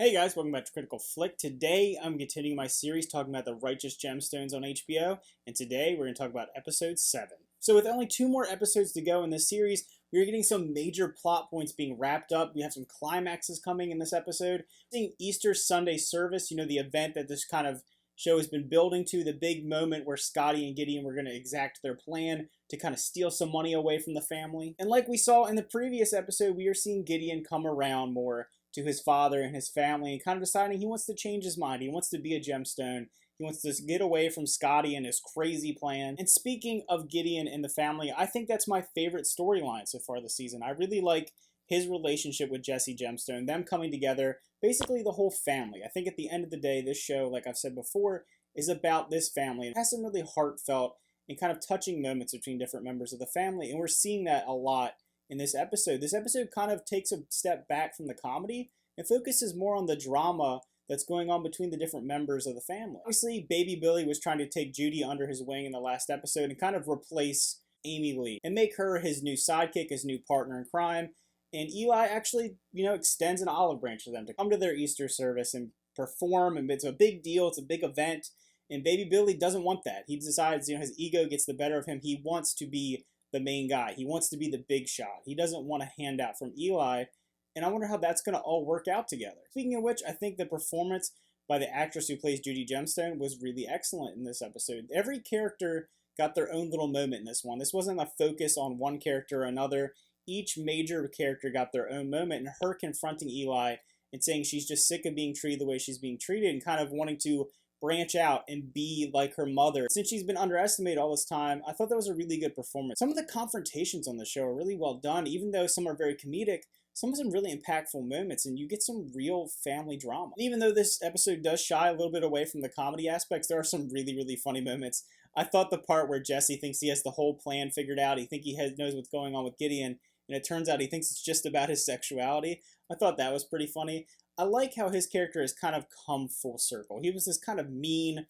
Hey guys, welcome back to Critical Flick. Today I'm continuing my series talking about the Righteous Gemstones on HBO, and today we're going to talk about episode 7. So with only 2 more episodes to go in this series, we're getting some major plot points being wrapped up. We have some climaxes coming in this episode. Seeing Easter Sunday service, the event that this kind of show has been building to, the big moment where Scotty and Gideon were going to exact their plan to kind of steal some money away from the family. And like we saw in the previous episode, we are seeing Gideon come around more to his father and his family and kind of deciding he wants to change his mind. He wants to be a gemstone. He wants to get away from Scotty and his crazy plan. And speaking of Gideon and the family, I think that's my favorite storyline so far this season. I really like his relationship with Jesse Gemstone, them coming together, basically the whole family. I think at the end of the day, this show, like I've said before, is about this family. It has some really heartfelt and kind of touching moments between different members of the family, and we're seeing that a lot in this episode. This episode kind of takes a step back from the comedy and focuses more on the drama that's going on between the different members of the family. Obviously, Baby Billy was trying to take Judy under his wing in the last episode and kind of replace Amy Lee and make her his new sidekick, his new partner in crime. And Eli actually, extends an olive branch for them to come to their Easter service and perform, and it's a big deal, it's a big event, and Baby Billy doesn't want that. He decides, his ego gets the better of him. He wants to be the main guy. He wants to be the big shot. He doesn't want a handout from Eli, and I wonder how that's going to all work out together. Speaking of which, I think the performance by the actress who plays Judy Gemstone was really excellent in this episode. Every character got their own little moment in this one. This wasn't a focus on one character or another. Each major character got their own moment, and her confronting Eli and saying she's just sick of being treated the way she's being treated and kind of wanting to branch out and be like her mother. Since she's been underestimated all this time, I thought that was a really good performance. Some of the confrontations on the show are really well done, even though some are very comedic. Some of them really impactful moments, and you get some real family drama. And even though this episode does shy a little bit away from the comedy aspects, there are some really, really funny moments. I thought the part where Jesse thinks he has the whole plan figured out, knows what's going on with Gideon, and it turns out he thinks it's just about his sexuality. I thought that was pretty funny. I like how his character has kind of come full circle. He was this kind of mean,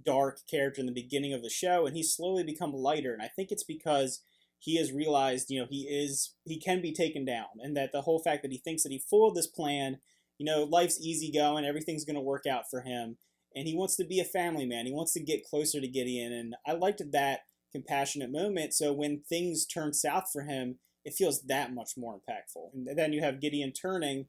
dark character in the beginning of the show, and he's slowly become lighter, and I think it's because he has realized, he can be taken down, and that the whole fact that he thinks that he foiled this plan, life's easy going, everything's going to work out for him, and he wants to be a family man. He wants to get closer to Gideon, and I liked that compassionate moment, so when things turn south for him, it feels that much more impactful. And then you have Gideon turning.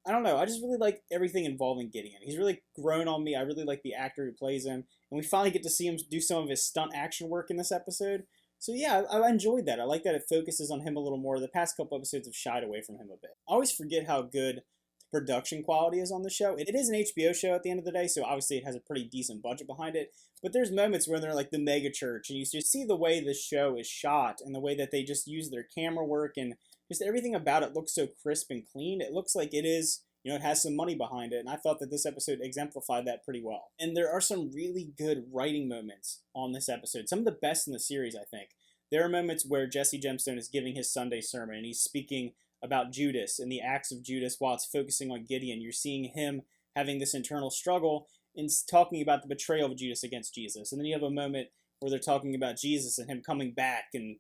I don't know, I just really like everything involving Gideon. He's really grown on me. I really like the actor who plays him, and we finally get to see him do some of his stunt action work in this episode. So yeah, I enjoyed that. I like that it focuses on him a little more. The past couple episodes have shied away from him a bit. I always forget how good the production quality is on the show. It is an HBO show at the end of the day, so obviously it has a pretty decent budget behind it. But there's moments where they're like the mega church, and you just see the way the show is shot and the way that they just use their camera work, and just everything about it looks so crisp and clean. It looks like it is, it has some money behind it, and I thought that this episode exemplified that pretty well. And there are some really good writing moments on this episode, some of the best in the series, I think. There are moments where Jesse Gemstone is giving his Sunday sermon, and he's speaking about Judas and the acts of Judas while it's focusing on Gideon. You're seeing him having this internal struggle and talking about the betrayal of Judas against Jesus. And then you have a moment where they're talking about Jesus and him coming back, and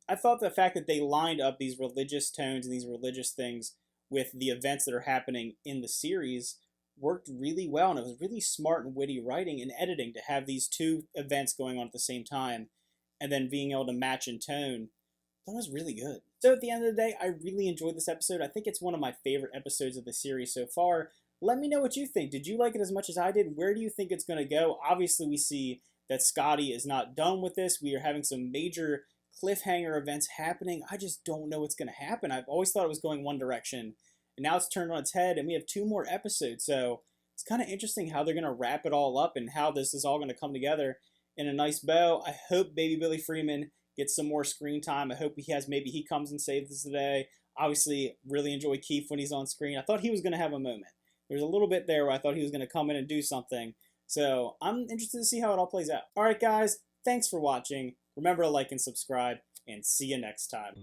I thought the fact that they lined up these religious tones and these religious things with the events that are happening in the series worked really well, and it was really smart and witty writing and editing to have these two events going on at the same time and then being able to match in tone. That was really good. So at the end of the day, I really enjoyed this episode. I think it's one of my favorite episodes of the series so far. Let me know what you think. Did you like it as much as I did? Where do you think it's going to go? Obviously, we see that Scotty is not done with this. We are having some major cliffhanger events happening. I just don't know what's going to happen. I've always thought it was going one direction, and now it's turned on its head, and we have 2 more episodes. So it's kind of interesting how they're going to wrap it all up and how this is all going to come together in a nice bow. I hope Baby Billy Freeman gets some more screen time. I hope maybe he comes and saves us today. Obviously, really enjoy Keith when he's on screen. I thought he was going to have a moment. There's a little bit there where I thought he was going to come in and do something. So I'm interested to see how it all plays out. All right, guys, thanks for watching. Remember to like and subscribe, and see you next time.